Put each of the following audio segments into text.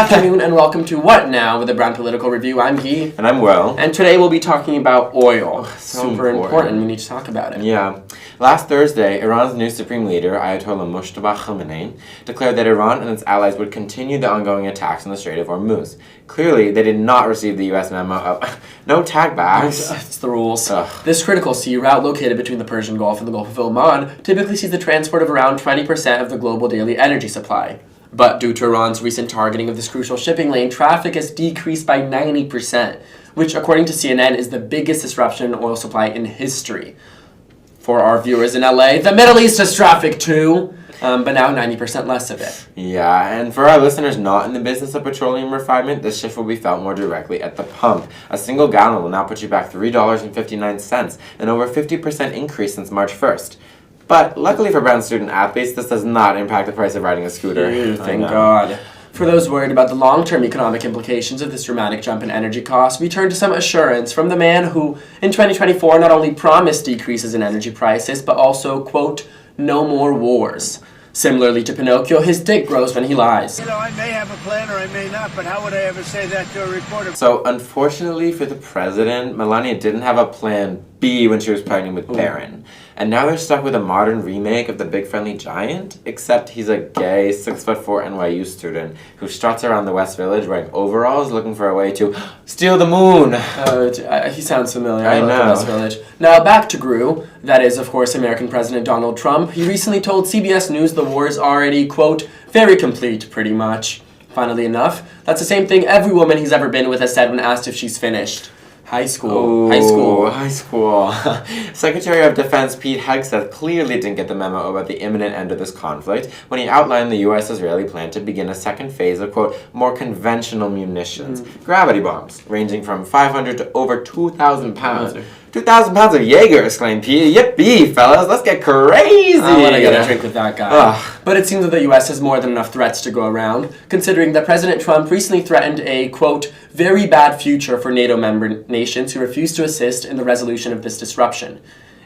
afternoon and welcome to What Now with the Brown Political Review. I'm Guy. And I'm Will. And today we'll be talking about oil. So Super important. We need to talk about it. Yeah. Last Thursday, Iran's new supreme leader, Ayatollah Mustafa Khamenei, declared that Iran and its allies would continue the ongoing attacks on the Strait of Hormuz. Clearly, they did not receive the U.S. memo of no tagbacks. It's the rules. This critical sea route, located between the Persian Gulf and the Gulf of Oman, typically sees the transport of around 20% of the global daily energy supply. But due to Iran's recent targeting of this crucial shipping lane, traffic has decreased by 90%, which, according to CNN, is the biggest disruption in oil supply in history. For our viewers in LA, the Middle East has traffic too, but now 90% less of it. Yeah, and for our listeners not in the business of petroleum refinement, this shift will be felt more directly at the pump. A single gallon will now put you back $3.59, an over 50% increase since March 1st. But luckily for Brown student athletes, this does not impact the price of riding a scooter. Thank God. For those worried about the long-term economic implications of this dramatic jump in energy costs, we turn to some assurance from the man who, in 2024, not only promised decreases in energy prices, but also, quote, no more wars. Similarly to Pinocchio, his dick grows when he lies. You know, I may have a plan or I may not, but how would I ever say that to a reporter? So, unfortunately for the president, Melania didn't have a plan B when she was pregnant with Barron. And now they're stuck with a modern remake of The Big Friendly Giant, except he's a gay 6'4" NYU student who struts around the West Village wearing overalls looking for a way to steal the moon. He sounds familiar. I know. The West Village. Now back to Gru. That is, of course, American President Donald Trump. He recently told CBS News the war is already, quote, very complete, pretty much. Funnily enough, that's the same thing every woman he's ever been with has said when asked if she's finished. High school. High school. Secretary of Defense Pete Hegseth clearly didn't get the memo about the imminent end of this conflict when he outlined the U.S.-Israeli plan to begin a second phase of, quote, more conventional munitions. Gravity bombs, ranging from 500 to over 2,000 pounds. 2,000 pounds of Jaeger, exclaimed Pete. Yippee, fellas, let's get crazy. I want to get a drink with that guy. But it seems that the U.S. has more than enough threats to go around, considering that President Trump recently threatened a, quote, very bad future for NATO member nations who refuse to assist in the resolution of this disruption.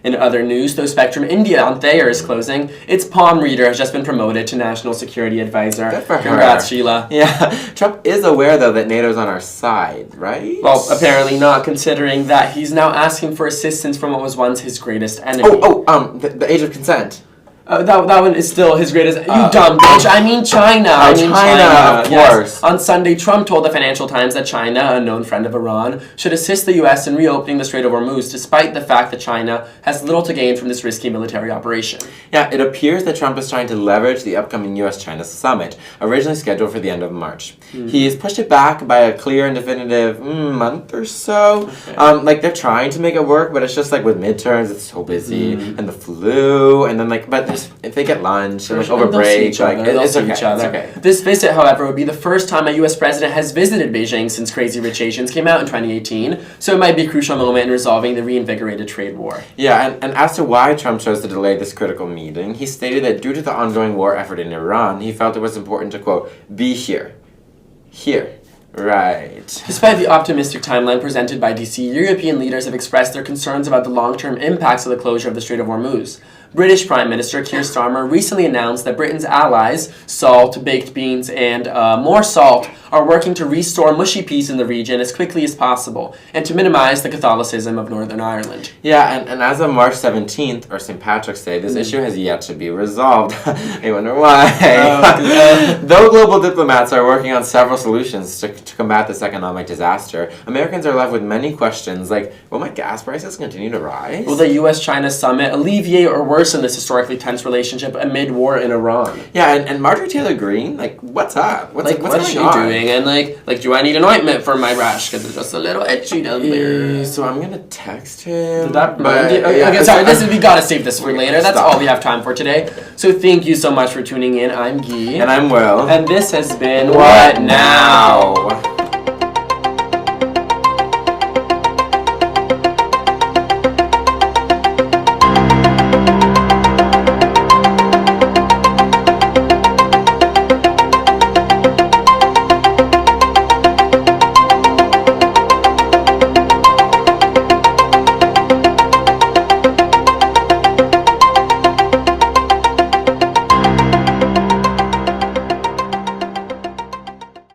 In other news, though Spectrum India on Thayer is closing, its palm reader has just been promoted to National Security Advisor. Good for her. Congrats, Sheila. Yeah, Trump is aware, though, that NATO's on our side, right? Well, apparently not, considering that he's now asking for assistance from what was once his greatest enemy. The age of consent. That one is still his greatest... You dumb bitch. I mean China. China, of course. Yes. On Sunday, Trump told the Financial Times that China, a known friend of Iran, should assist the U.S. in reopening the Strait of Hormuz, despite the fact that China has little to gain from this risky military operation. Yeah, it appears that Trump is trying to leverage the upcoming U.S.-China summit, originally scheduled for the end of March. He's pushed it back by a clear and definitive month or so. Okay. They're trying to make it work, but it's just like with midterms, it's so busy, and the flu, and then but if they get lunch and over break, it's okay. This visit, however, would be the first time a U.S. president has visited Beijing since Crazy Rich Asians came out in 2018, so it might be a crucial moment in resolving the reinvigorated trade war. Yeah, and as to why Trump chose to delay this critical meeting, he stated that due to the ongoing war effort in Iran, he felt it was important to, quote, be here. Here. Right. Despite the optimistic timeline presented by D.C., European leaders have expressed their concerns about the long-term impacts of the closure of the Strait of Hormuz. British Prime Minister Keir Starmer recently announced that Britain's allies, salt, baked beans, and more salt, are working to restore mushy peace in the region as quickly as possible and to minimize the Catholicism of Northern Ireland. Yeah, and as of March 17th, or St. Patrick's Day, this issue has yet to be resolved. I wonder why. Though global diplomats are working on several solutions to combat this economic disaster, Americans are left with many questions like, will my gas prices continue to rise? Will the U.S.-China summit alleviate or worsen this historically tense relationship amid war in Iran? Yeah, and Marjorie Taylor Greene, what's up? What's is she doing? And do I need an ointment for my rash? Because it's just a little itchy down there. So I'm gonna text him. We gotta save this for later. That's all we have time for today. So thank you so much for tuning in. I'm Guy. And I'm Will. And this has been What Now?